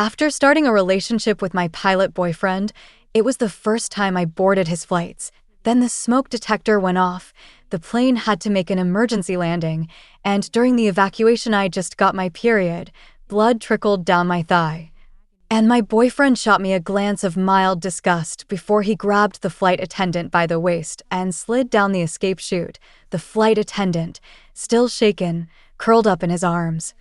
After starting a relationship with my pilot boyfriend, it was the first time I boarded his flights. Then the smoke detector went off, the plane had to make an emergency landing, and during the evacuation I just got my period. Blood trickled down my thigh. And my boyfriend shot me a glance of mild disgust before he grabbed the flight attendant by the waist and slid down the escape chute. The flight attendant, still shaken, curled up in his arms.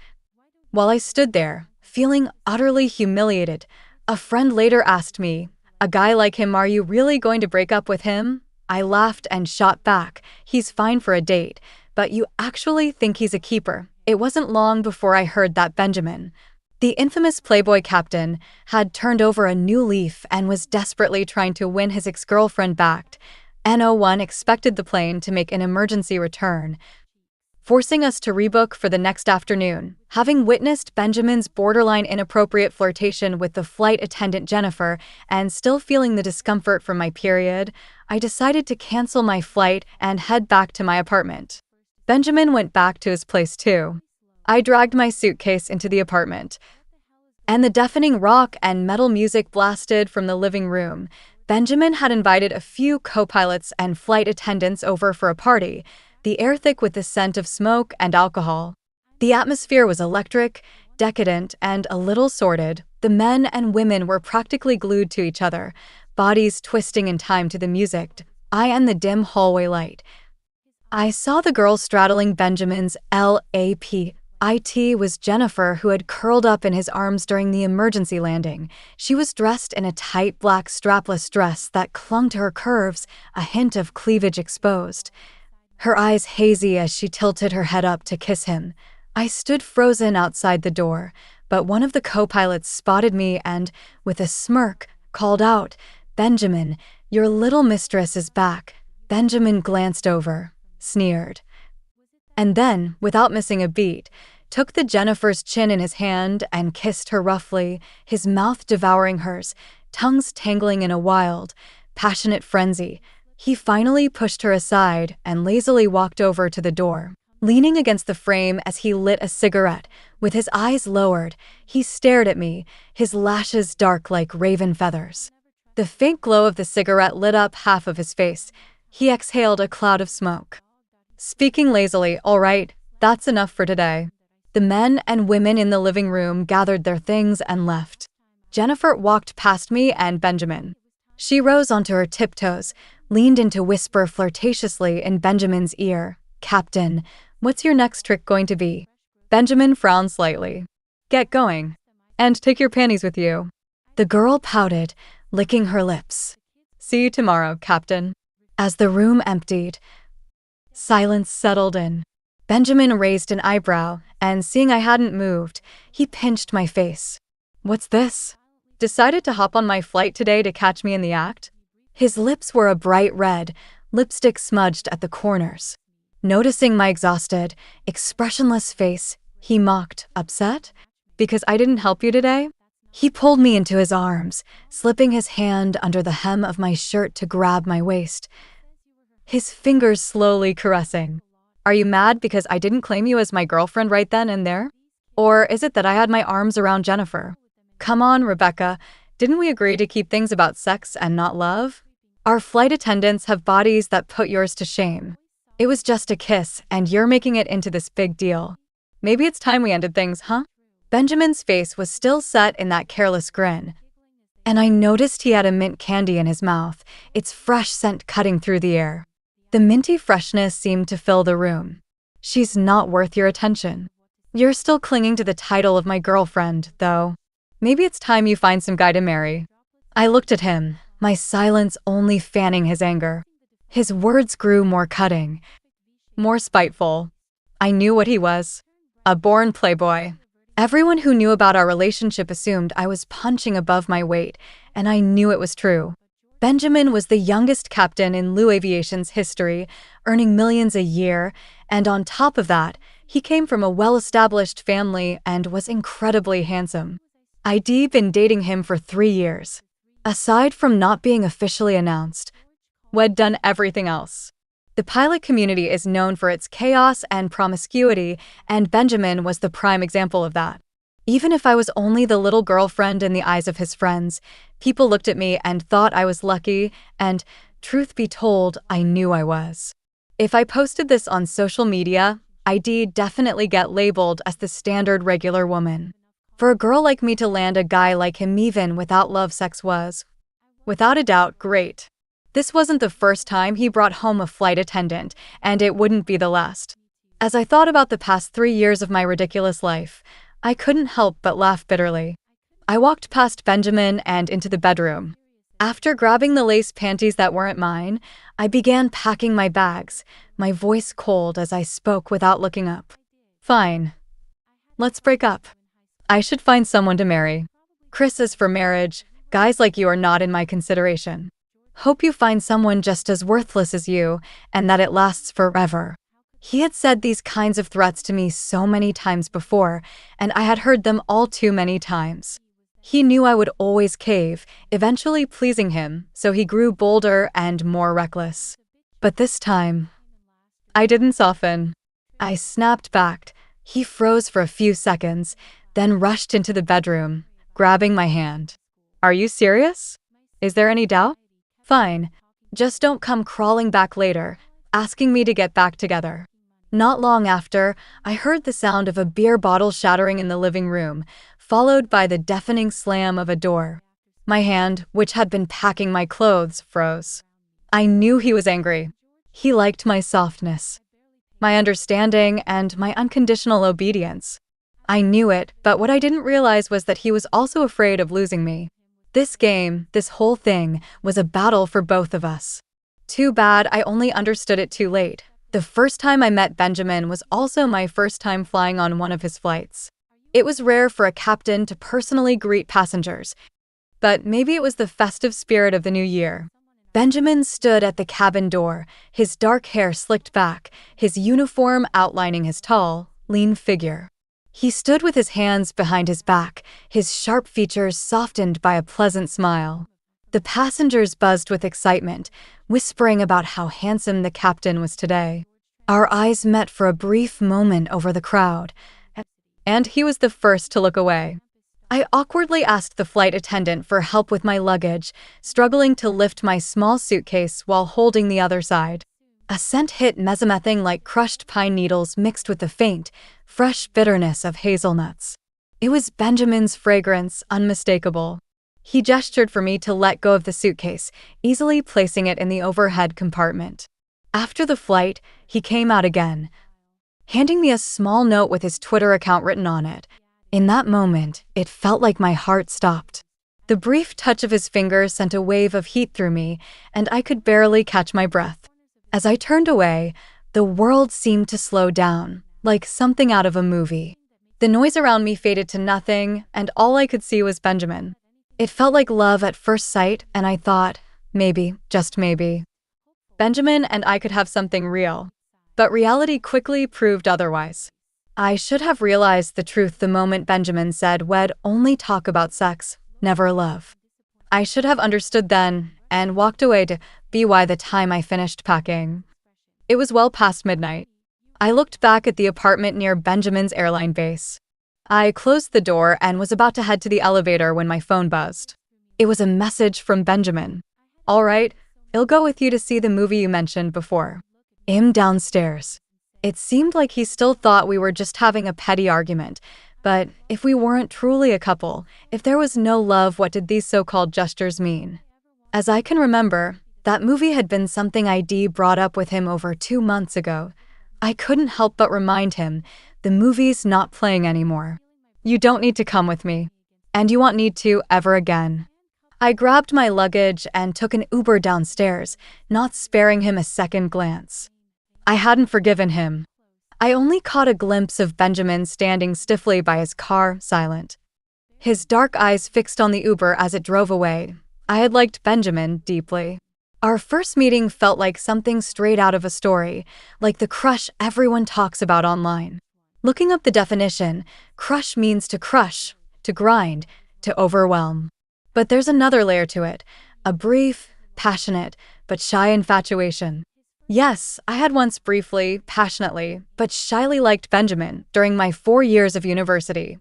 While I stood there, feeling utterly humiliated, a friend later asked me, "A guy like him, are you really going to break up with him?" I laughed and shot back, "He's fine for a date, but you actually think he's a keeper." It wasn't long before I heard that Benjamin, the infamous Playboy captain, had turned over a new leaf and was desperately trying to win his ex-girlfriend back. N01 expected the plane to make an emergency return, forcing us to rebook for the next afternoon. Having witnessed Benjamin's borderline inappropriate flirtation with the flight attendant Jennifer and still feeling the discomfort from my period, I decided to cancel my flight and head back to my apartment. Benjamin went back to his place too. I dragged my suitcase into the apartment, and the deafening rock and metal music blasted from the living room. Benjamin had invited a few co-pilots and flight attendants over for a party, the air thick with the scent of smoke and alcohol. The atmosphere was electric, decadent, and a little sordid. The men and women were practically glued to each other, bodies twisting in time to the music. I and the dim hallway light. I saw the girl straddling Benjamin's lap. It was Jennifer, who had curled up in his arms during the emergency landing. She was dressed in a tight black strapless dress that clung to her curves, a hint of cleavage exposed. Her eyes hazy as she tilted her head up to kiss him. I stood frozen outside the door, but one of the co-pilots spotted me and, with a smirk, called out, "Benjamin, your little mistress is back." Benjamin glanced over, sneered, and then, without missing a beat, took the Jennifer's chin in his hand and kissed her roughly, his mouth devouring hers, tongues tangling in a wild, passionate frenzy. He finally pushed her aside and lazily walked over to the door. Leaning against the frame as he lit a cigarette, with his eyes lowered, he stared at me, his lashes dark like raven feathers. The faint glow of the cigarette lit up half of his face. He exhaled a cloud of smoke. Speaking lazily, "All right, that's enough for today." The men and women in the living room gathered their things and left. Jennifer walked past me and Benjamin. She rose onto her tiptoes, leaned in to whisper flirtatiously in Benjamin's ear, "Captain, what's your next trick going to be?" Benjamin frowned slightly. "Get going. And take your panties with you." The girl pouted, licking her lips. "See you tomorrow, Captain." As the room emptied, silence settled in. Benjamin raised an eyebrow, and seeing I hadn't moved, he pinched my face. "What's this? Decided to hop on my flight today to catch me in the act?" His lips were a bright red, lipstick smudged at the corners. Noticing my exhausted, expressionless face, he mocked, "Upset? Because I didn't help you today?" He pulled me into his arms, slipping his hand under the hem of my shirt to grab my waist, his fingers slowly caressing. "Are you mad because I didn't claim you as my girlfriend right then and there? Or is it that I had my arms around Jennifer? Come on, Rebecca, didn't we agree to keep things about sex and not love? Our flight attendants have bodies that put yours to shame. It was just a kiss, and you're making it into this big deal. Maybe it's time we ended things, huh?" Benjamin's face was still set in that careless grin, and I noticed he had a mint candy in his mouth, its fresh scent cutting through the air. The minty freshness seemed to fill the room. "She's not worth your attention. You're still clinging to the title of my girlfriend, though. Maybe it's time you find some guy to marry." I looked at him, my silence only fanning his anger. His words grew more cutting, more spiteful. I knew what he was. A born playboy. Everyone who knew about our relationship assumed I was punching above my weight, and I knew it was true. Benjamin was the youngest captain in Lu Aviation's history, earning millions a year, and on top of that, he came from a well-established family and was incredibly handsome. I'd been dating him for 3 years. Aside from not being officially announced, we'd done everything else. The pilot community is known for its chaos and promiscuity, and Benjamin was the prime example of that. Even if I was only the little girlfriend in the eyes of his friends, people looked at me and thought I was lucky, and, truth be told, I knew I was. If I posted this on social media, I'd definitely get labeled as the standard regular woman. For a girl like me to land a guy like him even without love sex was, without a doubt, great. This wasn't the first time he brought home a flight attendant, and it wouldn't be the last. As I thought about the past 3 years of my ridiculous life, I couldn't help but laugh bitterly. I walked past Benjamin and into the bedroom. After grabbing the lace panties that weren't mine, I began packing my bags, my voice cold as I spoke without looking up. Fine. Let's break up. I should find someone to marry. Chris is for marriage. Guys like you are not in my consideration. Hope you find someone just as worthless as you, and that it lasts forever. He had said these kinds of threats to me so many times before, and I had heard them all too many times. He knew I would always cave, eventually pleasing him, so he grew bolder and more reckless. But this time, I didn't soften. I snapped back. He froze for a few seconds, then rushed into the bedroom, grabbing my hand. Are you serious? Is there any doubt? Fine. Just don't come crawling back later, asking me to get back together. Not long after, I heard the sound of a beer bottle shattering in the living room, followed by the deafening slam of a door. My hand, which had been packing my clothes, froze. I knew he was angry. He liked my softness, my understanding, and my unconditional obedience. I knew it, but what I didn't realize was that he was also afraid of losing me. This game, this whole thing, was a battle for both of us. Too bad I only understood it too late. The first time I met Benjamin was also my first time flying on one of his flights. It was rare for a captain to personally greet passengers, but maybe it was the festive spirit of the new year. Benjamin stood at the cabin door, his dark hair slicked back, his uniform outlining his tall, lean figure. He stood with his hands behind his back, his sharp features softened by a pleasant smile. The passengers buzzed with excitement, whispering about how handsome the captain was today. Our eyes met for a brief moment over the crowd, and he was the first to look away. I awkwardly asked the flight attendant for help with my luggage, struggling to lift my small suitcase while holding the other side. A scent hit mesomething like crushed pine needles mixed with the faint, fresh bitterness of hazelnuts. It was Benjamin's fragrance, unmistakable. He gestured for me to let go of the suitcase, easily placing it in the overhead compartment. After the flight, he came out again, handing me a small note with his Twitter account written on it. In that moment, it felt like my heart stopped. The brief touch of his fingers sent a wave of heat through me, and I could barely catch my breath. As I turned away, the world seemed to slow down, like something out of a movie. The noise around me faded to nothing, and all I could see was Benjamin. It felt like love at first sight, and I thought, maybe, just maybe, Benjamin and I could have something real. But reality quickly proved otherwise. I should have realized the truth the moment Benjamin said we'd only talk about sex, never love. I should have understood then, and walked away to be by the time I finished packing. It was well past midnight. I looked back at the apartment near Benjamin's airline base. I closed the door and was about to head to the elevator when my phone buzzed. It was a message from Benjamin. All right, I'll go with you to see the movie you mentioned before. I'm downstairs. It seemed like he still thought we were just having a petty argument, but if we weren't truly a couple, if there was no love, what did these so-called gestures mean? As I can remember, that movie had been something I'd brought up with him over 2 months ago. I couldn't help but remind him, the movie's not playing anymore. You don't need to come with me. And you won't need to ever again. I grabbed my luggage and took an Uber downstairs, not sparing him a second glance. I hadn't forgiven him. I only caught a glimpse of Benjamin standing stiffly by his car, silent. His dark eyes fixed on the Uber as it drove away. I had liked Benjamin deeply. Our first meeting felt like something straight out of a story, like the crush everyone talks about online. Looking up the definition, crush means to crush, to grind, to overwhelm. But there's another layer to it, a brief, passionate, but shy infatuation. Yes, I had once briefly, passionately, but shyly liked Benjamin during my 4 years of university.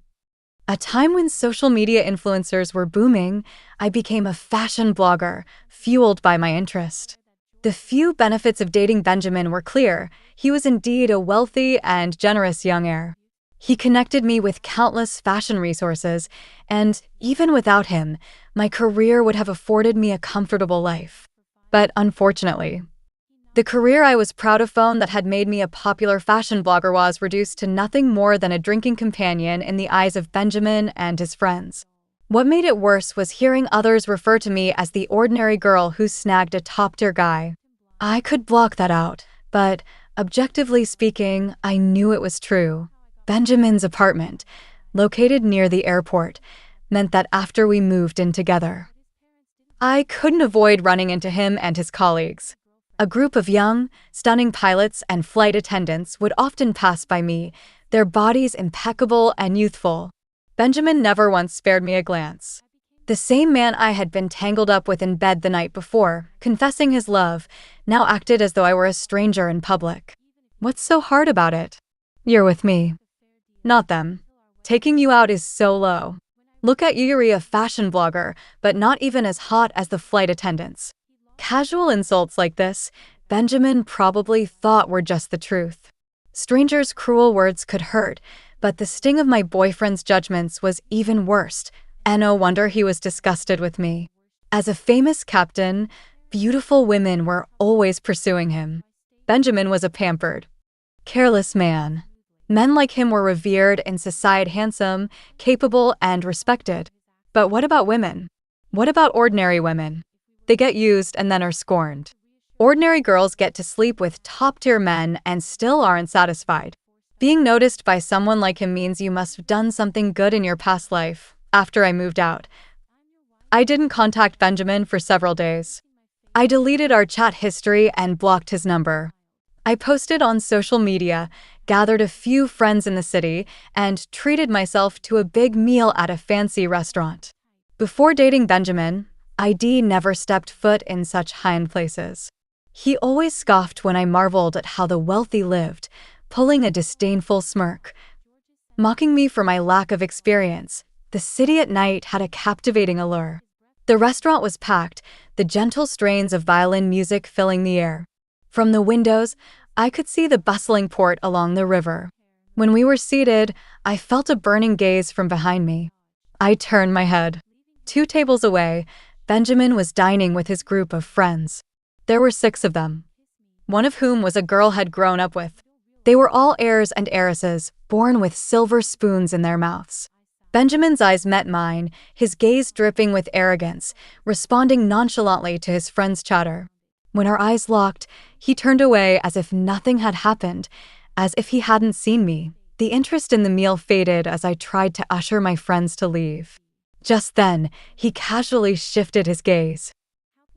A time when social media influencers were booming, I became a fashion blogger, fueled by my interest. The few benefits of dating Benjamin were clear. He was indeed a wealthy and generous young heir. He connected me with countless fashion resources, and even without him, my career would have afforded me a comfortable life. But unfortunately, the career I was proud of that had made me a popular fashion blogger was reduced to nothing more than a drinking companion in the eyes of Benjamin and his friends. What made it worse was hearing others refer to me as the ordinary girl who snagged a top-tier guy. I could block that out, but objectively speaking, I knew it was true. Benjamin's apartment, located near the airport, meant that after we moved in together, I couldn't avoid running into him and his colleagues. A group of young, stunning pilots and flight attendants would often pass by me, their bodies impeccable and youthful. Benjamin never once spared me a glance. The same man I had been tangled up with in bed the night before, confessing his love, now acted as though I were a stranger in public. What's so hard about it? You're with me. Not them. Taking you out is so low. Look at you, you're a fashion blogger, but not even as hot as the flight attendants. Casual insults like this, Benjamin probably thought were just the truth. Strangers' cruel words could hurt, but the sting of my boyfriend's judgments was even worse, and no wonder he was disgusted with me. As a famous captain, beautiful women were always pursuing him. Benjamin was a pampered, careless man. Men like him were revered in society, handsome, capable, and respected. But what about women? What about ordinary women? They get used and then are scorned. Ordinary girls get to sleep with top-tier men and still aren't satisfied. Being noticed by someone like him means you must have done something good in your past life. After I moved out, I didn't contact Benjamin for several days. I deleted our chat history and blocked his number. I posted on social media, gathered a few friends in the city, and treated myself to a big meal at a fancy restaurant. Before dating Benjamin, ID never stepped foot in such high-end places. He always scoffed when I marveled at how the wealthy lived, pulling a disdainful smirk. Mocking me for my lack of experience, the city at night had a captivating allure. The restaurant was packed, the gentle strains of violin music filling the air. From the windows, I could see the bustling port along the river. When we were seated, I felt a burning gaze from behind me. I turned my head. 2 tables away, Benjamin was dining with his group of friends. There were 6 of them, one of whom was a girl had grown up with. They were all heirs and heiresses, born with silver spoons in their mouths. Benjamin's eyes met mine, his gaze dripping with arrogance, responding nonchalantly to his friend's chatter. When our eyes locked, he turned away as if nothing had happened, as if he hadn't seen me. The interest in the meal faded as I tried to usher my friends to leave. Just then, he casually shifted his gaze,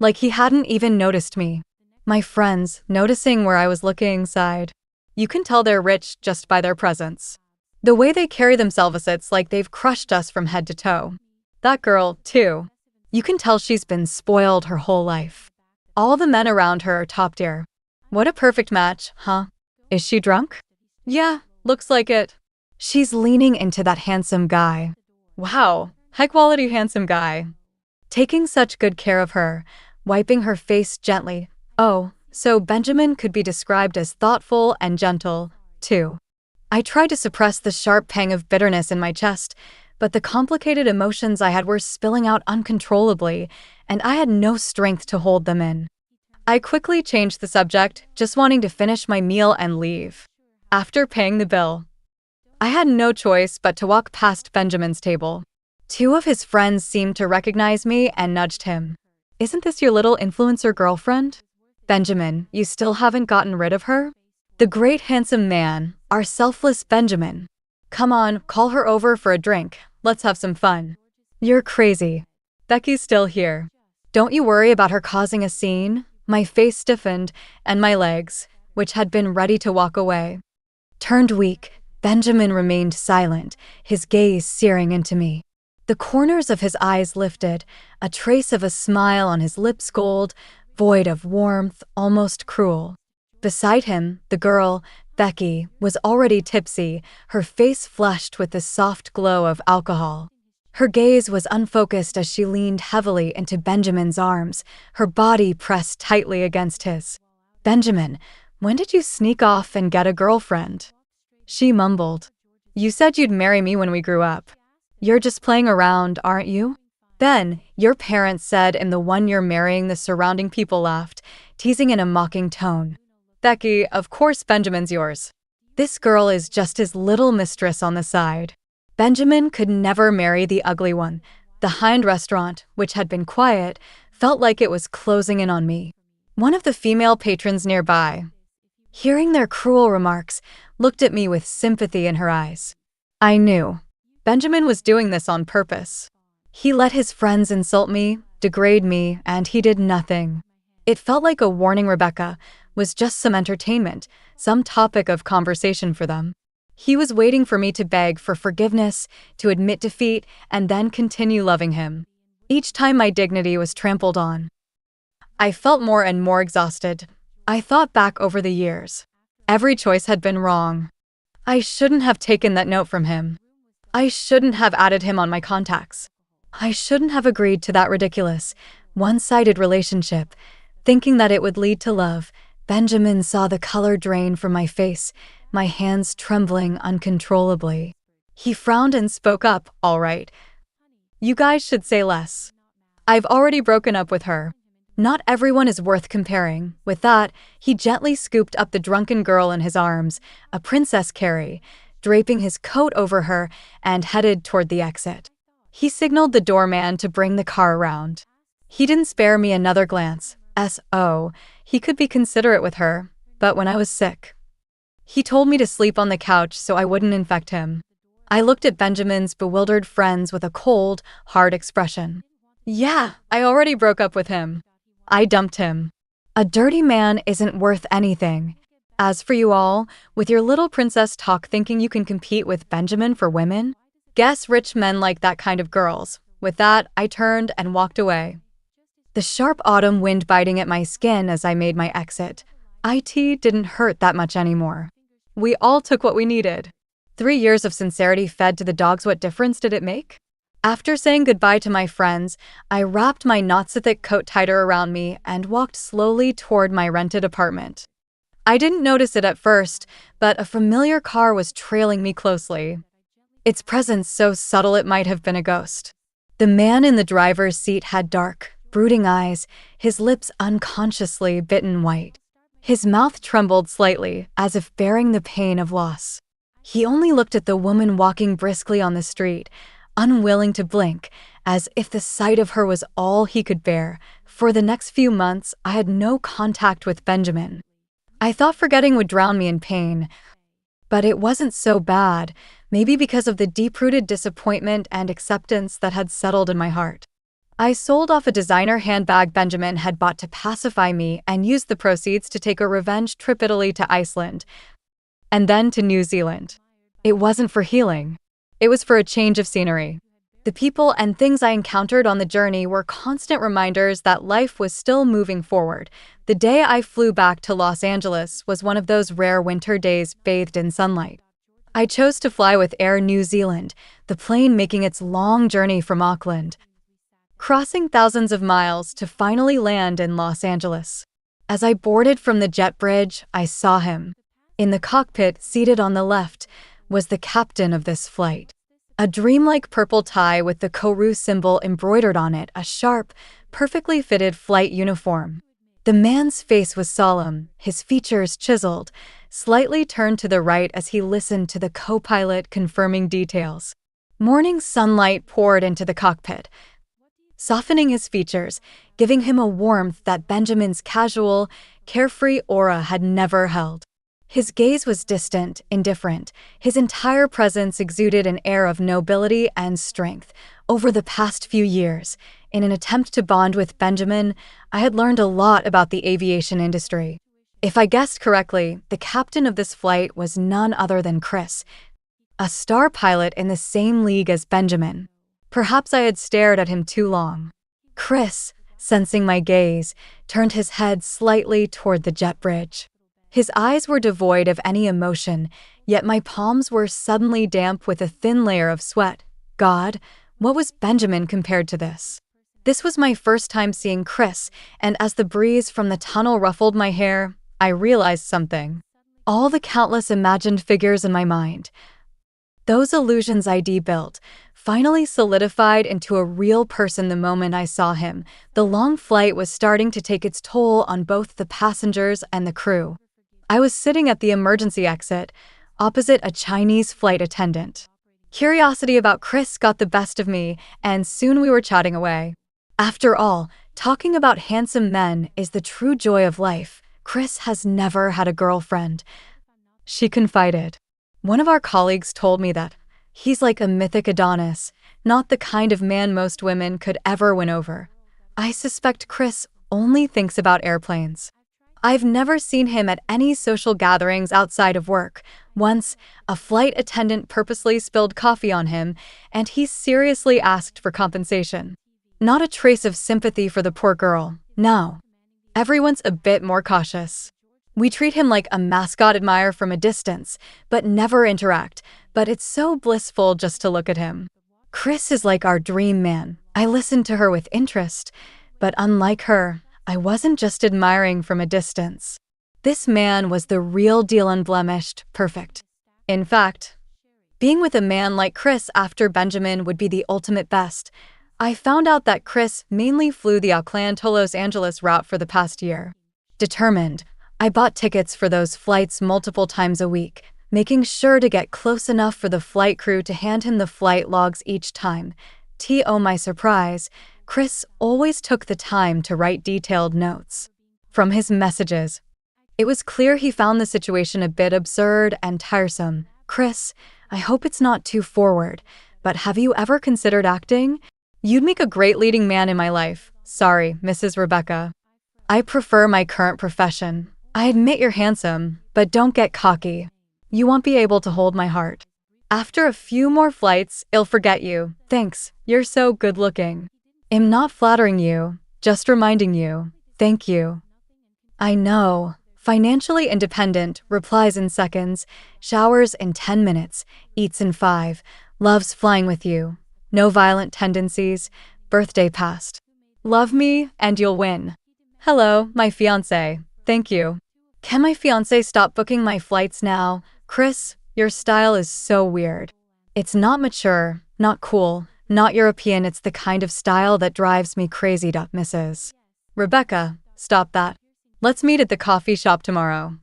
like he hadn't even noticed me. My friends, noticing where I was looking, sighed. You can tell they're rich just by their presence. The way they carry themselves, it's like they've crushed us from head to toe. That girl, too. You can tell she's been spoiled her whole life. All the men around her are top tier. What a perfect match, huh? Is she drunk? Yeah, looks like it. She's leaning into that handsome guy. Wow, high-quality handsome guy. Taking such good care of her, wiping her face gently. Oh, so Benjamin could be described as thoughtful and gentle, too. I tried to suppress the sharp pang of bitterness in my chest, but the complicated emotions I had were spilling out uncontrollably, and I had no strength to hold them in. I quickly changed the subject, just wanting to finish my meal and leave. After paying the bill, I had no choice but to walk past Benjamin's table. 2 of his friends seemed to recognize me and nudged him. Isn't this your little influencer girlfriend? Benjamin, you still haven't gotten rid of her? The great handsome man, our selfless Benjamin. Come on, call her over for a drink. Let's have some fun. You're crazy. Becky's still here. Don't you worry about her causing a scene. My face stiffened, and my legs, which had been ready to walk away, turned weak. Benjamin remained silent, his gaze searing into me. The corners of his eyes lifted, a trace of a smile on his lips gold, void of warmth, almost cruel. Beside him, the girl, Becky was already tipsy, her face flushed with the soft glow of alcohol. Her gaze was unfocused as she leaned heavily into Benjamin's arms, her body pressed tightly against his. "Benjamin, when did you sneak off and get a girlfriend?" She mumbled. "You said you'd marry me when we grew up. You're just playing around, aren't you?" "Ben, your parents said in the one you're marrying," the surrounding people laughed, teasing in a mocking tone. "Becky, of course Benjamin's yours. This girl is just his little mistress on the side." Benjamin could never marry the ugly one. The Hind restaurant, which had been quiet, felt like it was closing in on me. One of the female patrons nearby, hearing their cruel remarks, looked at me with sympathy in her eyes. I knew. Benjamin was doing this on purpose. He let his friends insult me, degrade me, and he did nothing. It felt like a warning Rebecca was just some entertainment, some topic of conversation for them. He was waiting for me to beg for forgiveness, to admit defeat, and then continue loving him. Each time my dignity was trampled on, I felt more and more exhausted. I thought back over the years. Every choice had been wrong. I shouldn't have taken that note from him. I shouldn't have added him on my contacts. I shouldn't have agreed to that ridiculous, one-sided relationship, thinking that it would lead to love. Benjamin saw the color drain from my face, my hands trembling uncontrollably. He frowned and spoke up. "All right. You guys should say less. I've already broken up with her. Not everyone is worth comparing." With that, he gently scooped up the drunken girl in his arms, a Princess Carrie, draping his coat over her, and headed toward the exit. He signaled the doorman to bring the car around. He didn't spare me another glance. He could be considerate with her, but when I was sick, he told me to sleep on the couch so I wouldn't infect him. I looked at Benjamin's bewildered friends with a cold, hard expression. "Yeah, I already broke up with him. I dumped him. A dirty man isn't worth anything. As for you all, with your little princess talk thinking you can compete with Benjamin for women? Guess rich men like that kind of girls." With that, I turned and walked away, the sharp autumn wind biting at my skin as I made my exit. It didn't hurt that much anymore. We all took what we needed. 3 years of sincerity fed to the dogs. What difference did it make? After saying goodbye to my friends, I wrapped my not-so-thick coat tighter around me and walked slowly toward my rented apartment. I didn't notice it at first, but a familiar car was trailing me closely, its presence so subtle it might have been a ghost. The man in the driver's seat had dark, brooding eyes, his lips unconsciously bitten white. His mouth trembled slightly, as if bearing the pain of loss. He only looked at the woman walking briskly on the street, unwilling to blink, as if the sight of her was all he could bear. For the next few months, I had no contact with Benjamin. I thought forgetting would drown me in pain. But it wasn't so bad, maybe because of the deep-rooted disappointment and acceptance that had settled in my heart. I sold off a designer handbag Benjamin had bought to pacify me and used the proceeds to take a revenge trip to Italy, to Iceland, and then to New Zealand. It wasn't for healing. It was for a change of scenery. The people and things I encountered on the journey were constant reminders that life was still moving forward. The day I flew back to Los Angeles was one of those rare winter days bathed in sunlight. I chose to fly with Air New Zealand, the plane making its long journey from Auckland, crossing thousands of miles to finally land in Los Angeles. As I boarded from the jet bridge, I saw him. In the cockpit, seated on the left, was the captain of this flight. A dreamlike purple tie with the Kourou symbol embroidered on it, a sharp, perfectly fitted flight uniform. The man's face was solemn, his features chiseled, slightly turned to the right as he listened to the co-pilot confirming details. Morning sunlight poured into the cockpit, softening his features, giving him a warmth that Benjamin's casual, carefree aura had never held. His gaze was distant, indifferent. His entire presence exuded an air of nobility and strength. Over the past few years, in an attempt to bond with Benjamin, I had learned a lot about the aviation industry. If I guessed correctly, the captain of this flight was none other than Chris, a star pilot in the same league as Benjamin. Perhaps I had stared at him too long. Chris, sensing my gaze, turned his head slightly toward the jet bridge. His eyes were devoid of any emotion, yet my palms were suddenly damp with a thin layer of sweat. God, what was Benjamin compared to this? This was my first time seeing Chris, and as the breeze from the tunnel ruffled my hair, I realized something. All the countless imagined figures in my mind, those illusions ID built, finally solidified into a real person the moment I saw him. The long flight was starting to take its toll on both the passengers and the crew. I was sitting at the emergency exit, opposite a Chinese flight attendant. Curiosity about Chris got the best of me, and soon we were chatting away. After all, talking about handsome men is the true joy of life. Chris has never had a girlfriend, she confided. One of our colleagues told me that he's like a mythic Adonis, not the kind of man most women could ever win over. I suspect Chris only thinks about airplanes. I've never seen him at any social gatherings outside of work. Once, a flight attendant purposely spilled coffee on him, and he seriously asked for compensation. Not a trace of sympathy for the poor girl, no. Everyone's a bit more cautious. We treat him like a mascot, admire from a distance, but never interact, but it's so blissful just to look at him. Chris is like our dream man. I listened to her with interest, but unlike her, I wasn't just admiring from a distance. This man was the real deal, unblemished, perfect. In fact, being with a man like Chris after Benjamin would be the ultimate best. I found out that Chris mainly flew the Auckland to Los Angeles route for the past year. Determined, I bought tickets for those flights multiple times a week, making sure to get close enough for the flight crew to hand him the flight logs each time. To my surprise, Chris always took the time to write detailed notes. From his messages, it was clear he found the situation a bit absurd and tiresome. Chris, I hope it's not too forward, but have you ever considered acting? You'd make a great leading man in my life. Sorry, Mrs. Rebecca. I prefer my current profession. I admit you're handsome, but don't get cocky. You won't be able to hold my heart. After a few more flights, I'll forget you. Thanks, you're so good looking. I'm not flattering you, just reminding you. Thank you. I know. Financially independent, replies in seconds, showers in 10 minutes, eats in 5, loves flying with you. No violent tendencies, birthday past. Love me and you'll win. Hello, my fiancé. Thank you. Can my fiancé stop booking my flights now? Chris, your style is so weird. It's not mature, not cool, not European. It's the kind of style that drives me crazy. Mrs. Rebecca, stop that. Let's meet at the coffee shop tomorrow.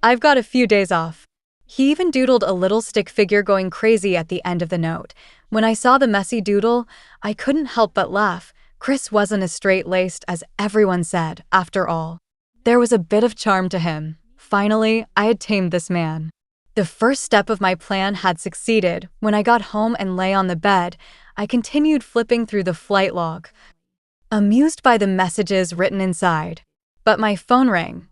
I've got a few days off. He even doodled a little stick figure going crazy at the end of the note. When I saw the messy doodle, I couldn't help but laugh. Chris wasn't as straight-laced as everyone said, after all. There was a bit of charm to him. Finally, I had tamed this man. The first step of my plan had succeeded. When I got home and lay on the bed, I continued flipping through the flight log, amused by the messages written inside. But my phone rang.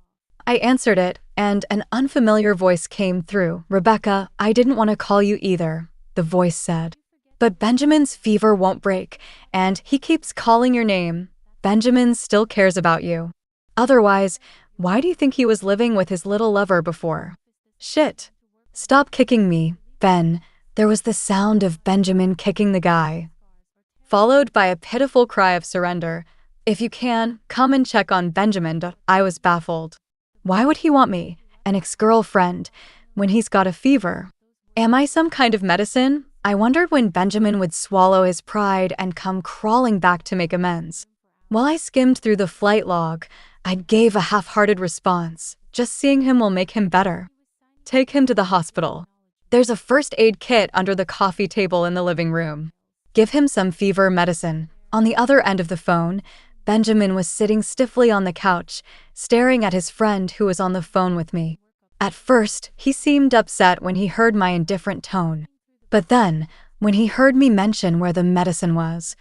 I answered it, and an unfamiliar voice came through. Rebecca, I didn't want to call you either, the voice said. But Benjamin's fever won't break, and he keeps calling your name. Benjamin still cares about you. Otherwise, why do you think he was living with his little lover before? Shit. Stop kicking me, Ben. There was the sound of Benjamin kicking the guy, followed by a pitiful cry of surrender. If you can, come and check on Benjamin. I was baffled. Why would he want me, an ex-girlfriend, when he's got a fever? Am I some kind of medicine? I wondered when Benjamin would swallow his pride and come crawling back to make amends. While I skimmed through the flight log, I gave a half-hearted response. Just seeing him will make him better. Take him to the hospital. There's a first aid kit under the coffee table in the living room. Give him some fever medicine. On the other end of the phone, Benjamin was sitting stiffly on the couch, staring at his friend who was on the phone with me. At first, he seemed upset when he heard my indifferent tone. But then, when he heard me mention where the medicine was,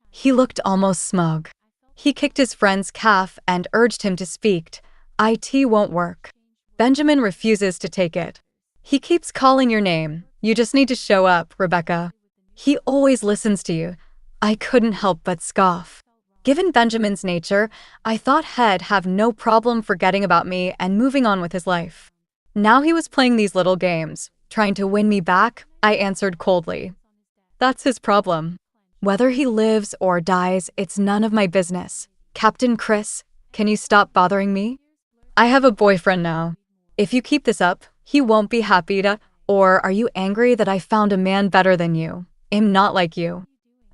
he looked almost smug. He kicked his friend's calf and urged him to speak. It won't work. Benjamin refuses to take it. He keeps calling your name. You just need to show up, Rebecca. He always listens to you. I couldn't help but scoff. Given Benjamin's nature, I thought he'd have no problem forgetting about me and moving on with his life. Now he was playing these little games, trying to win me back. I answered coldly. That's his problem. Whether he lives or dies, it's none of my business. Captain Chris, can you stop bothering me? I have a boyfriend now. If you keep this up, he won't be happy to. Or are you angry that I found a man better than you? I'm not like you.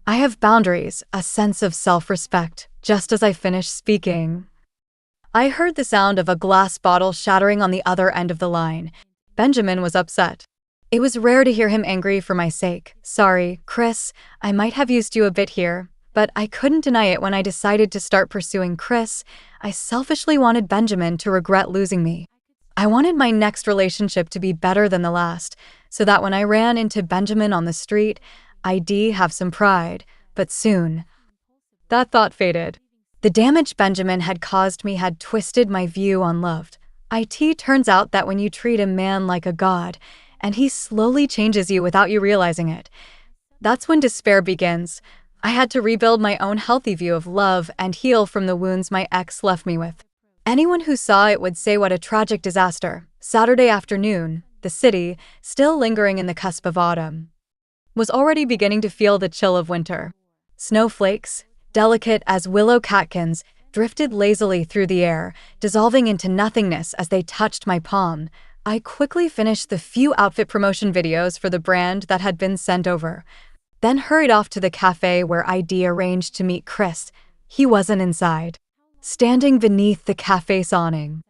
I have boundaries, a sense of self-respect. Just as I finished speaking, I heard the sound of a glass bottle shattering on the other end of the line. Benjamin was upset. It was rare to hear him angry for my sake. Sorry, Chris, I might have used you a bit here, but I couldn't deny it when I decided to start pursuing Chris. I selfishly wanted Benjamin to regret losing me. I wanted my next relationship to be better than the last, so that when I ran into Benjamin on the street, I'd have some pride, but soon that thought faded. The damage Benjamin had caused me had twisted my view on love. It turns out that when you treat a man like a god, and he slowly changes you without you realizing it, that's when despair begins. I had to rebuild my own healthy view of love and heal from the wounds my ex left me with. Anyone who saw it would say what a tragic disaster. Saturday afternoon, the city, still lingering in the cusp of autumn, was already beginning to feel the chill of winter. Snowflakes, delicate as willow catkins, drifted lazily through the air, dissolving into nothingness as they touched my palm. I quickly finished the few outfit promotion videos for the brand that had been sent over, then hurried off to the cafe where I'd arranged to meet Chris. He wasn't inside. Standing beneath the cafe's awning,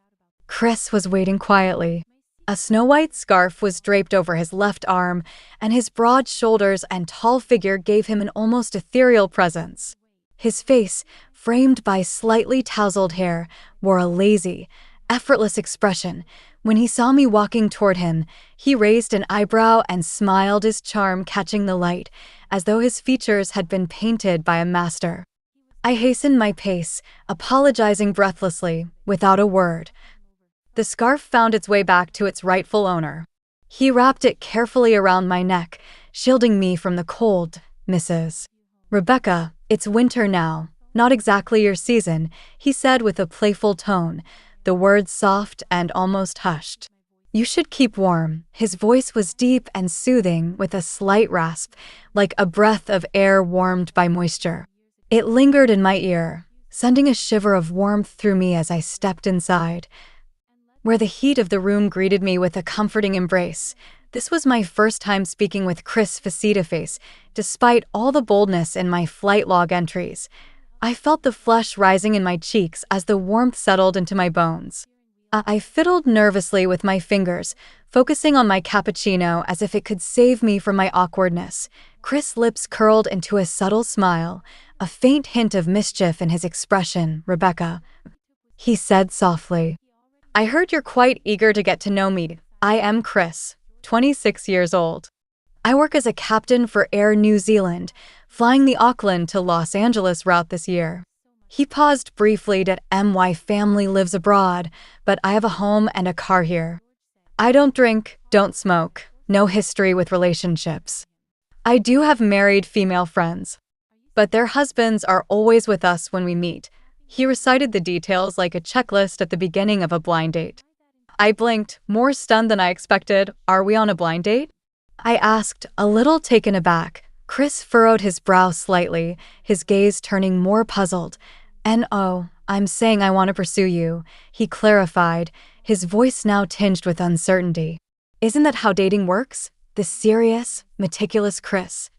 Chris was waiting quietly. A snow-white scarf was draped over his left arm, and his broad shoulders and tall figure gave him an almost ethereal presence. His face, framed by slightly tousled hair, wore a lazy, effortless expression. When he saw me walking toward him, he raised an eyebrow and smiled, his charm catching the light, as though his features had been painted by a master. I hastened my pace, apologizing breathlessly, without a word. The scarf found its way back to its rightful owner. He wrapped it carefully around my neck, shielding me from the cold. Mrs. Rebecca, it's winter now. Not exactly your season, he said with a playful tone, the words soft and almost hushed. You should keep warm. His voice was deep and soothing, with a slight rasp, like a breath of air warmed by moisture. It lingered in my ear, sending a shiver of warmth through me as I stepped inside, where the heat of the room greeted me with a comforting embrace. This was my first time speaking with Chris face-to-face, despite all the boldness in my flight log entries. I felt the flush rising in my cheeks as the warmth settled into my bones. I fiddled nervously with my fingers, focusing on my cappuccino as if it could save me from my awkwardness. Chris' lips curled into a subtle smile, a faint hint of mischief in his expression. Rebecca, he said softly, I heard you're quite eager to get to know me. I am Chris, 26 years old. I work as a captain for Air New Zealand, flying the Auckland to Los Angeles route this year. He paused briefly. My family lives abroad, but I have a home and a car here. I don't drink, don't smoke, no history with relationships. I do have married female friends, but their husbands are always with us when we meet. He recited the details like a checklist at the beginning of a blind date. I blinked, more stunned than I expected. Are we on a blind date? I asked, a little taken aback. Chris furrowed his brow slightly, his gaze turning more puzzled. No, I'm saying I want to pursue you, he clarified, his voice now tinged with uncertainty. Isn't that how dating works? The serious, meticulous Chris,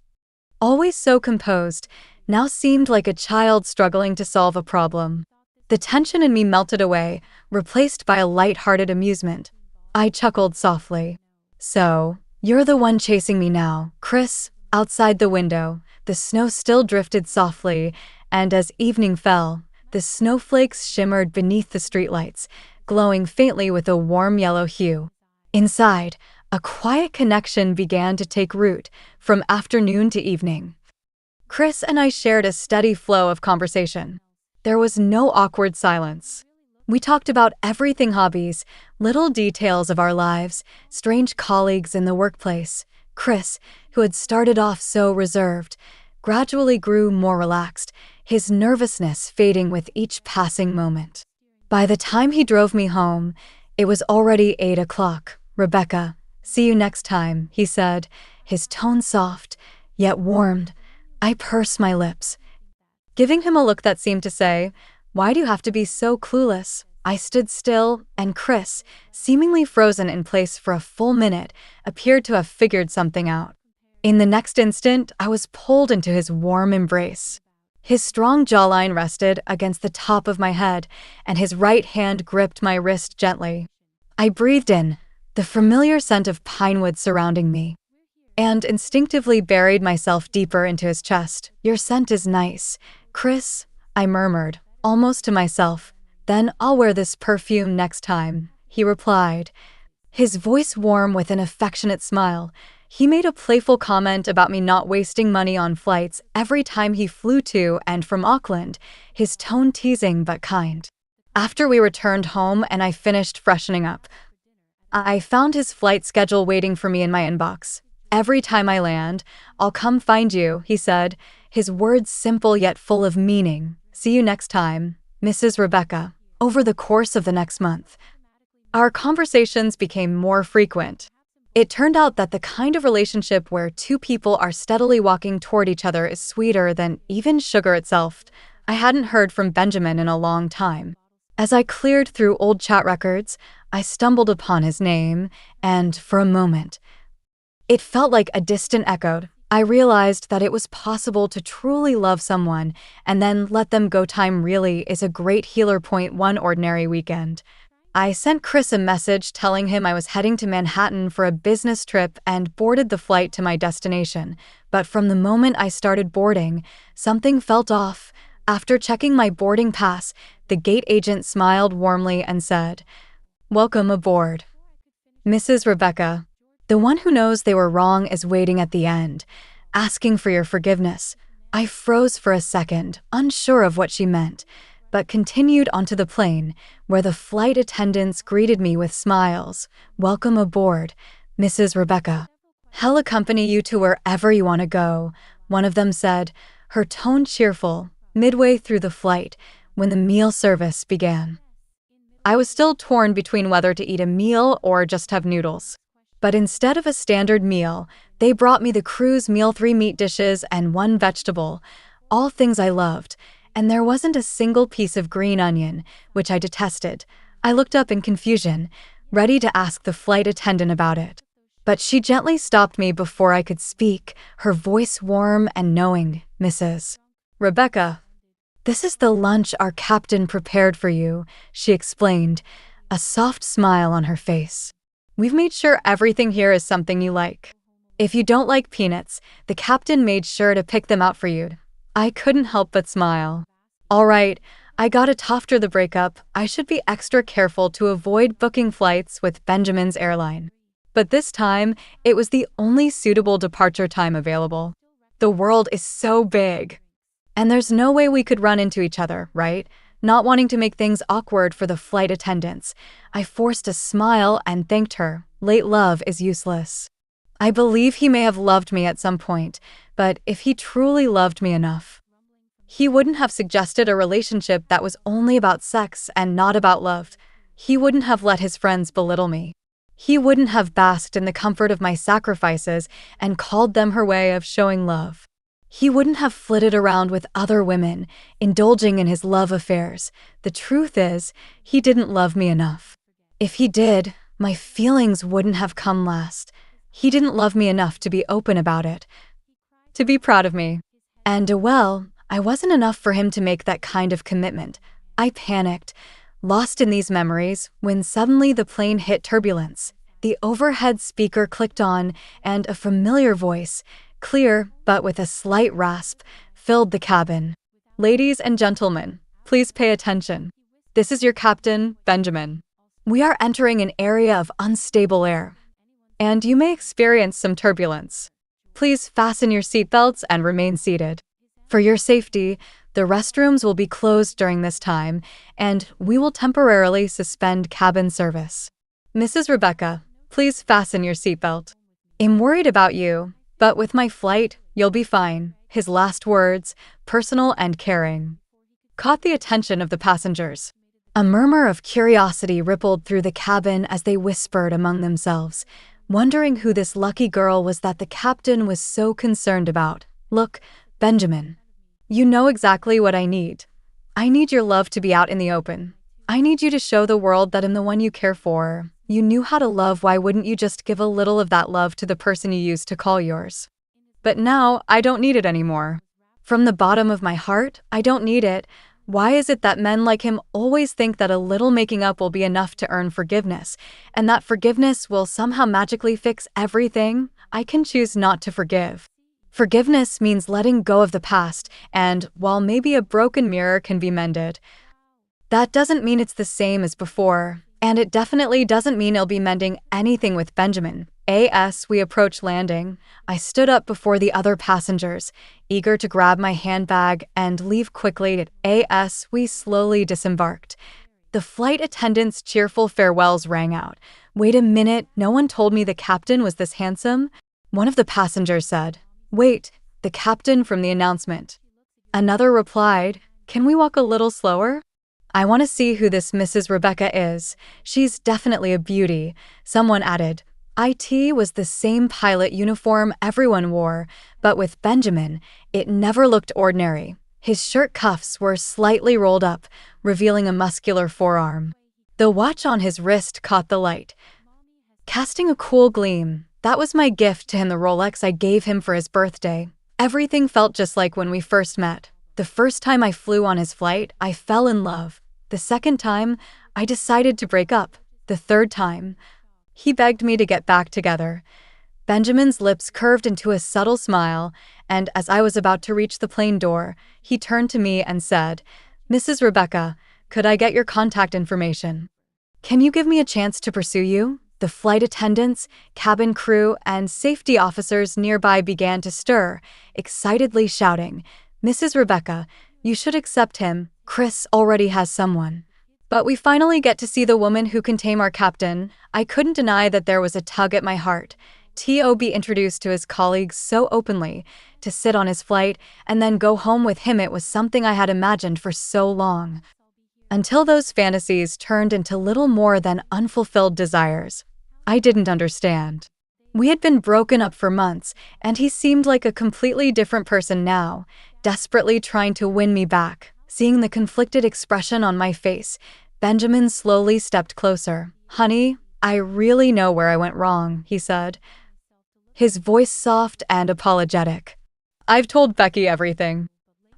always so composed, now seemed like a child struggling to solve a problem. The tension in me melted away, replaced by a light-hearted amusement. I chuckled softly. So, you're the one chasing me now, Chris. Outside the window, the snow still drifted softly, and as evening fell, the snowflakes shimmered beneath the streetlights, glowing faintly with a warm yellow hue. Inside, a quiet connection began to take root, from afternoon to evening. Chris and I shared a steady flow of conversation. There was no awkward silence. We talked about everything: hobbies, little details of our lives, strange colleagues in the workplace. Chris, who had started off so reserved, gradually grew more relaxed, his nervousness fading with each passing moment. By the time he drove me home, it was already 8 o'clock. "Rebecca, see you next time," he said, his tone soft, yet warmed. I pursed my lips, giving him a look that seemed to say, "Why do you have to be so clueless?" I stood still, and Chris, seemingly frozen in place for a full minute, appeared to have figured something out. In the next instant, I was pulled into his warm embrace. His strong jawline rested against the top of my head, and his right hand gripped my wrist gently. I breathed in, the familiar scent of pine wood surrounding me, and instinctively buried myself deeper into his chest. "Your scent is nice, Chris," I murmured, almost to myself. "Then I'll wear this perfume next time," he replied, his voice warm with an affectionate smile. He made a playful comment about me not wasting money on flights every time he flew to and from Auckland, his tone teasing but kind. After we returned home and I finished freshening up, I found his flight schedule waiting for me in my inbox. "Every time I land, I'll come find you," he said, his words simple yet full of meaning. "See you next time, Mrs. Rebecca." Over the course of the next month, our conversations became more frequent. It turned out that the kind of relationship where two people are steadily walking toward each other is sweeter than even sugar itself. I hadn't heard from Benjamin in a long time. As I cleared through old chat records, I stumbled upon his name, and for a moment, it felt like a distant echo. I realized that it was possible to truly love someone and then let them go. Time really is a great healer. One ordinary weekend, I sent Chris a message telling him I was heading to Manhattan for a business trip and boarded the flight to my destination. But from the moment I started boarding, something felt off. After checking my boarding pass, the gate agent smiled warmly and said, "Welcome aboard, Mrs. Rebecca. The one who knows they were wrong is waiting at the end, asking for your forgiveness." I froze for a second, unsure of what she meant, but continued onto the plane, where the flight attendants greeted me with smiles. "Welcome aboard, Mrs. Rebecca. He'll accompany you to wherever you want to go," one of them said, her tone cheerful. Midway through the flight, when the meal service began, I was still torn between whether to eat a meal or just have noodles. But instead of a standard meal, they brought me the cruise meal: 3 meat dishes and 1 vegetable, all things I loved, and there wasn't a single piece of green onion, which I detested. I looked up in confusion, ready to ask the flight attendant about it. But she gently stopped me before I could speak, her voice warm and knowing. "Mrs. Rebecca, this is the lunch our captain prepared for you," she explained, a soft smile on her face. "We've made sure everything here is something you like. If you don't like peanuts, the captain made sure to pick them out for you." I couldn't help but smile. All right, I got it. After the breakup, I should be extra careful to avoid booking flights with Benjamin's airline. But this time, it was the only suitable departure time available. The world is so big, and there's no way we could run into each other, right? Not wanting to make things awkward for the flight attendants, I forced a smile and thanked her. Late love is useless. I believe he may have loved me at some point, but if he truly loved me enough, he wouldn't have suggested a relationship that was only about sex and not about love. He wouldn't have let his friends belittle me. He wouldn't have basked in the comfort of my sacrifices and called them her way of showing love. He wouldn't have flitted around with other women, indulging in his love affairs. The truth is, he didn't love me enough. If he did, my feelings wouldn't have come last. He didn't love me enough to be open about it, to be proud of me. And, well, I wasn't enough for him to make that kind of commitment. I panicked, lost in these memories, when suddenly the plane hit turbulence. The overhead speaker clicked on, and a familiar voice, clear but with a slight rasp, filled the cabin. "Ladies and gentlemen, please pay attention. This is your captain, Benjamin. We are entering an area of unstable air, and you may experience some turbulence. Please fasten your seatbelts and remain seated. For your safety, the restrooms will be closed during this time, and we will temporarily suspend cabin service. Mrs. Rebecca, please fasten your seatbelt. I'm worried about you, but with my flight, you'll be fine. His last words, personal and caring, caught the attention of the passengers. A murmur of curiosity rippled through the cabin as they whispered among themselves, wondering who this lucky girl was that the captain was so concerned about. Look, Benjamin, you know exactly what I need. I need your love to be out in the open. I need you to show the world that I'm the one you care for. You knew how to love, why wouldn't you just give a little of that love to the person you used to call yours? But now, I don't need it anymore. From the bottom of my heart, I don't need it. Why is it that men like him always think that a little making up will be enough to earn forgiveness, and that forgiveness will somehow magically fix everything? I can choose not to forgive. Forgiveness means letting go of the past, and while maybe a broken mirror can be mended, that doesn't mean it's the same as before, and it definitely doesn't mean I'll be mending anything with Benjamin. As we approached landing, I stood up before the other passengers, eager to grab my handbag and leave quickly. As we slowly disembarked, the flight attendant's cheerful farewells rang out. Wait a minute, no one told me the captain was this handsome? One of the passengers said. Wait, the captain from the announcement. Another replied, can we walk a little slower? I want to see who this Mrs. Rebecca is. She's definitely a beauty. Someone added. It was the same pilot uniform everyone wore, but with Benjamin, it never looked ordinary. His shirt cuffs were slightly rolled up, revealing a muscular forearm. The watch on his wrist caught the light, casting a cool gleam. That was my gift to him, the Rolex I gave him for his birthday. Everything felt just like when we first met. The first time I flew on his flight, I fell in love. The second time, I decided to break up. The third time, he begged me to get back together. Benjamin's lips curved into a subtle smile, and as I was about to reach the plane door, he turned to me and said, Mrs. Rebecca, could I get your contact information? Can you give me a chance to pursue you? The flight attendants, cabin crew, and safety officers nearby began to stir, excitedly shouting, Mrs. Rebecca, you should accept him. Chris already has someone. But we finally get to see the woman who can tame our captain. I couldn't deny that there was a tug at my heart. To be introduced to his colleagues so openly, to sit on his flight, and then go home with him, it was something I had imagined for so long. Until those fantasies turned into little more than unfulfilled desires. I didn't understand. We had been broken up for months, and he seemed like a completely different person now, desperately trying to win me back. Seeing the conflicted expression on my face, Benjamin slowly stepped closer. Honey, I really know where I went wrong, he said, his voice soft and apologetic. I've told Becky everything.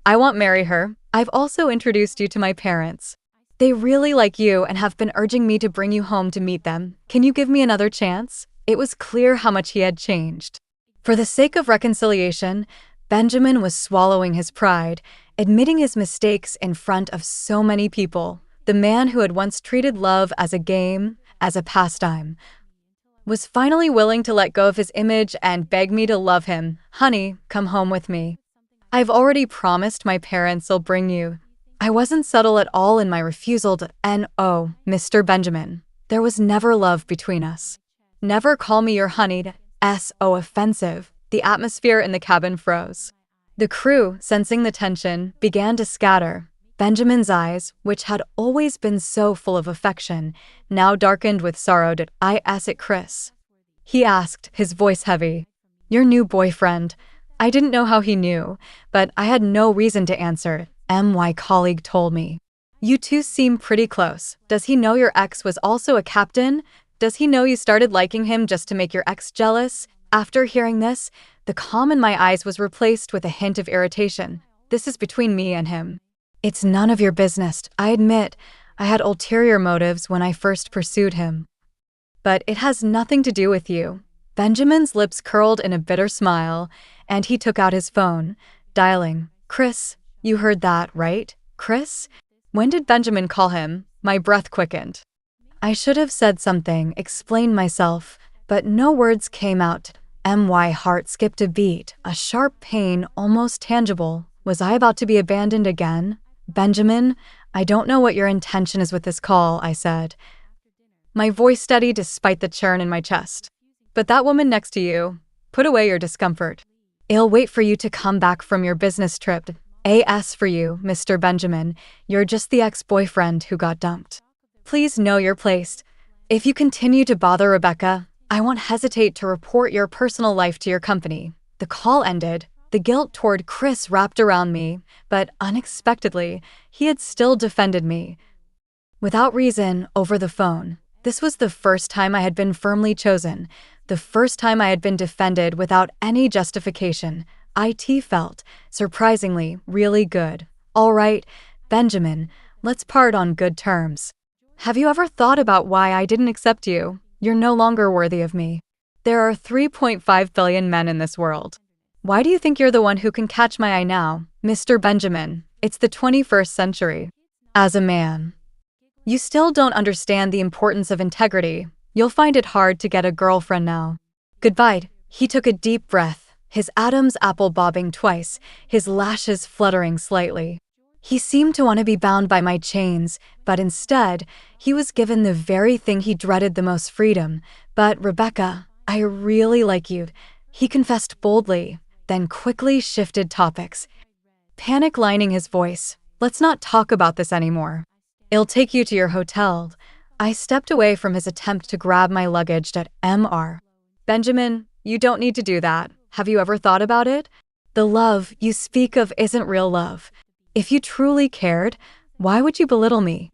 I won't marry her. I've also introduced you to my parents. They really like you and have been urging me to bring you home to meet them. Can you give me another chance? It was clear how much he had changed. For the sake of reconciliation, Benjamin was swallowing his pride, admitting his mistakes in front of so many people. The man who had once treated love as a game, as a pastime, was finally willing to let go of his image and beg me to love him. Honey, come home with me. I've already promised my parents I'll bring you. I wasn't subtle at all in my refusal to, and oh, Mr. Benjamin, there was never love between us. Never call me your honey. So offensive. The atmosphere in the cabin froze. The crew, sensing the tension, began to scatter. Benjamin's eyes, which had always been so full of affection, now darkened with sorrow. Did I ask it, Chris? He asked, his voice heavy. Your new boyfriend. I didn't know how he knew, but I had no reason to answer. My colleague told me. You two seem pretty close. Does he know your ex was also a captain? Does he know you started liking him just to make your ex jealous? After hearing this, the calm in my eyes was replaced with a hint of irritation. This is between me and him. It's none of your business. I admit, I had ulterior motives when I first pursued him. But it has nothing to do with you. Benjamin's lips curled in a bitter smile, and he took out his phone, dialing. Chris, you heard that, right? Chris? When did Benjamin call him? My breath quickened. I should have said something, explained myself, but no words came out. My heart skipped a beat, a sharp pain almost tangible. Was I about to be abandoned again? Benjamin, I don't know what your intention is with this call, I said, my voice steady despite the churn in my chest. But that woman next to you, put away your discomfort. I'll wait for you to come back from your business trip. AS for you, Mr. Benjamin. You're just the ex-boyfriend who got dumped. Please know your place. If you continue to bother Rebecca, I won't hesitate to report your personal life to your company. The call ended. The guilt toward Chris wrapped around me, but unexpectedly, he had still defended me. Without reason, over the phone. This was the first time I had been firmly chosen, the first time I had been defended without any justification. It felt, surprisingly, really good. All right, Benjamin, let's part on good terms. Have you ever thought about why I didn't accept you? You're no longer worthy of me. There are 3.5 billion men in this world. Why do you think you're the one who can catch my eye now, Mr. Benjamin? It's the 21st century. As a man, you still don't understand the importance of integrity. You'll find it hard to get a girlfriend now. Goodbye. He took a deep breath, his Adam's apple bobbing twice, his lashes fluttering slightly. He seemed to want to be bound by my chains, but instead, he was given the very thing he dreaded the most: freedom. But Rebecca, I really like you, he confessed boldly, then quickly shifted topics, panic lining his voice. Let's not talk about this anymore. I'll take you to your hotel. I stepped away from his attempt to grab my luggage at Mr. Benjamin, you don't need to do that. Have you ever thought about it? The love you speak of isn't real love. If you truly cared, why would you belittle me?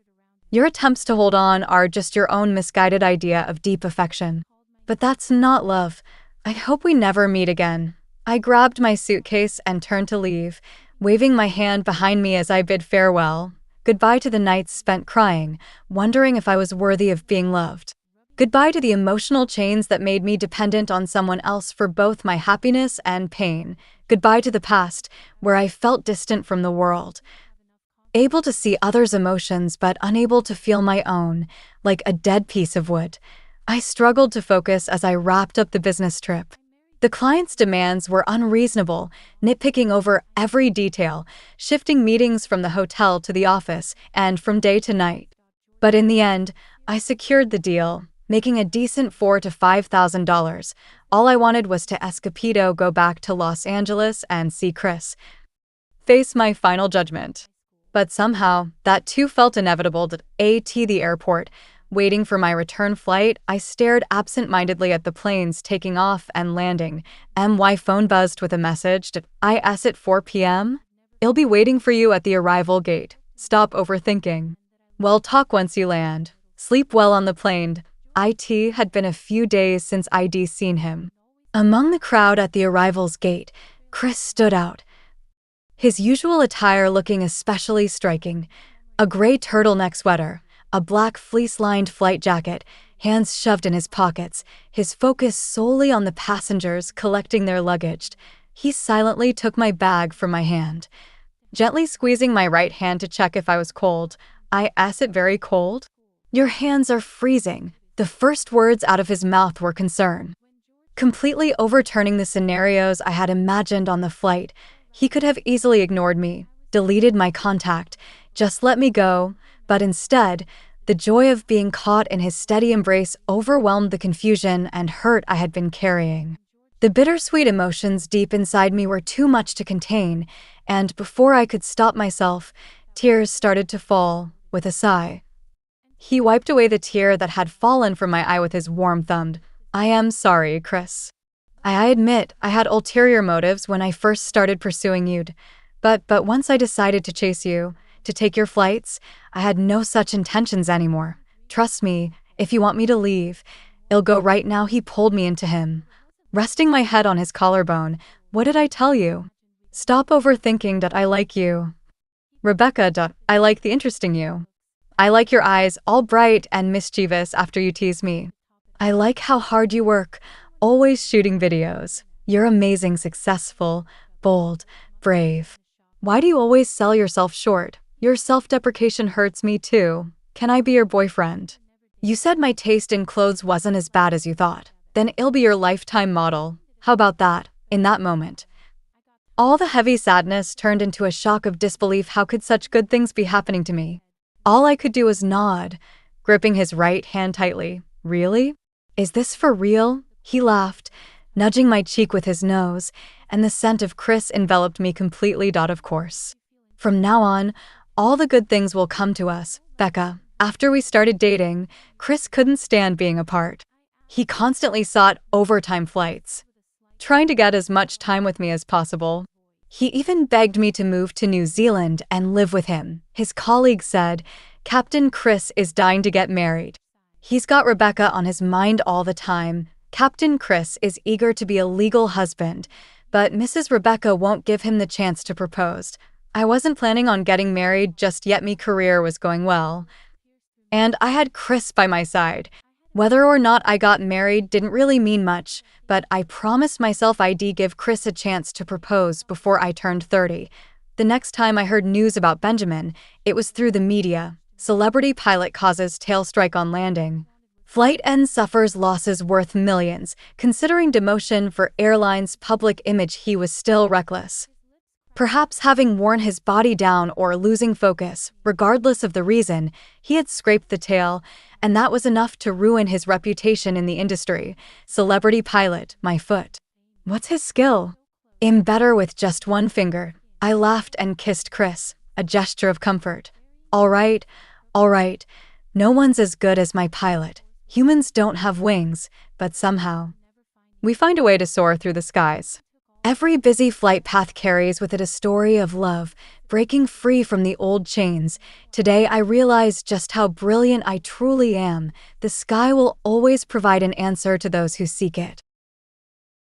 Your attempts to hold on are just your own misguided idea of deep affection. But that's not love. I hope we never meet again. I grabbed my suitcase and turned to leave, waving my hand behind me as I bid farewell. Goodbye to the nights spent crying, wondering if I was worthy of being loved. Goodbye to the emotional chains that made me dependent on someone else for both my happiness and pain. Goodbye to the past, where I felt distant from the world, able to see others' emotions but unable to feel my own, like a dead piece of wood. I struggled to focus as I wrapped up the business trip. The client's demands were unreasonable, nitpicking over every detail, shifting meetings from the hotel to the office and from day to night. But in the end, I secured the deal, making a decent $4,000 to $5,000. All I wanted was to escapedo, go back to Los Angeles and see Chris, face my final judgment. But somehow, that too felt inevitable. At the airport, waiting for my return flight, I stared absent-mindedly at the planes taking off and landing. My phone buzzed with a message. Is at 4 p.m.? I'll be waiting for you at the arrival gate. Stop overthinking. We'll talk once you land. Sleep well on the plane. It had been a few days since I'd seen him. Among the crowd at the arrivals gate, Chris stood out, his usual attire looking especially striking: a gray turtleneck sweater, a black fleece-lined flight jacket, hands shoved in his pockets, his focus solely on the passengers collecting their luggage. He silently took my bag from my hand, gently squeezing my right hand to check if I was cold. Is it very cold? Your hands are freezing. The first words out of his mouth were concern, completely overturning the scenarios I had imagined on the flight. He could have easily ignored me, deleted my contact, just let me go, but instead, the joy of being caught in his steady embrace overwhelmed the confusion and hurt I had been carrying. The bittersweet emotions deep inside me were too much to contain, and before I could stop myself, tears started to fall. With a sigh, he wiped away the tear that had fallen from my eye with his warm thumb. I am sorry, Chris. I admit I had ulterior motives when I first started pursuing you, but once I decided to chase you, to take your flights, I had no such intentions anymore. Trust me, if you want me to leave, I'll go right now. He pulled me into him, resting my head on his collarbone. What did I tell you? Stop overthinking that I like you. Rebecca, I like the interesting you. I like your eyes, all bright and mischievous after you tease me. I like how hard you work, always shooting videos. You're amazing, successful, bold, brave. Why do you always sell yourself short? Your self-deprecation hurts me too. Can I be your boyfriend? You said my taste in clothes wasn't as bad as you thought. Then I'll be your lifetime model. How about that? In that moment, all the heavy sadness turned into a shock of disbelief. How could such good things be happening to me? All I could do was nod, gripping his right hand tightly. Really? Is this for real? He laughed, nudging my cheek with his nose, and the scent of Chris enveloped me completely. Of course. From now on, all the good things will come to us, Becca. After we started dating, Chris couldn't stand being apart. He constantly sought overtime flights, trying to get as much time with me as possible. He even begged me to move to New Zealand and live with him. His colleagues said, "Captain Chris is dying to get married. He's got Rebecca on his mind all the time. Captain Chris is eager to be a legal husband, but Mrs. Rebecca won't give him the chance to propose." I wasn't planning on getting married just yet. My career was going well, and I had Chris by my side. Whether or not I got married didn't really mean much, but I promised myself I'd give Chris a chance to propose before I turned 30. The next time I heard news about Benjamin, it was through the media. Celebrity pilot causes tail strike on landing. Flight ends, suffers losses worth millions. Considering demotion for airline's public image, he was still reckless. Perhaps having worn his body down or losing focus, regardless of the reason, he had scraped the tail, and that was enough to ruin his reputation in the industry. Celebrity pilot, my foot. What's his skill? I'm better with just one finger. I laughed and kissed Chris, a gesture of comfort. All right. No one's as good as my pilot. Humans don't have wings, but somehow we find a way to soar through the skies. Every busy flight path carries with it a story of love, breaking free from the old chains. Today I realize just how brilliant I truly am. The sky will always provide an answer to those who seek it.